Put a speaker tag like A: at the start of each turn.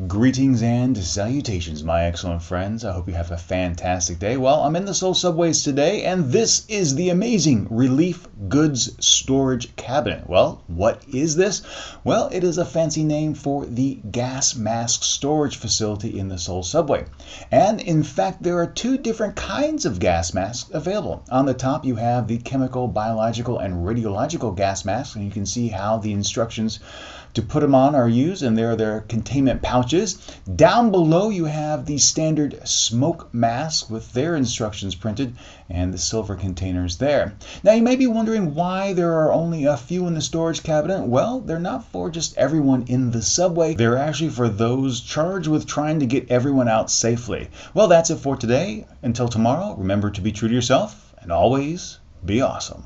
A: Greetings and salutations, my excellent friends. I hope you have a fantastic day. Well, I'm in the Seoul Subways today, and this is the amazing Relief Goods Storage Cabinet. Well, what is this? Well, it is a fancy name for the gas mask storage facility in the Seoul Subway. And in fact, there are two different kinds of gas masks available. On the top, you have the chemical, biological, and radiological gas masks, and you can see how the instructions to put them on are used, and there are their containment pouches. Down below you have the standard smoke mask with their instructions printed and the silver containers there. Now you may be wondering why there are only a few in the storage cabinet. Well, they're not for just everyone in the subway. They're actually for those charged with trying to get everyone out safely. Well, that's it for today. Until tomorrow, remember to be true to yourself and always be awesome.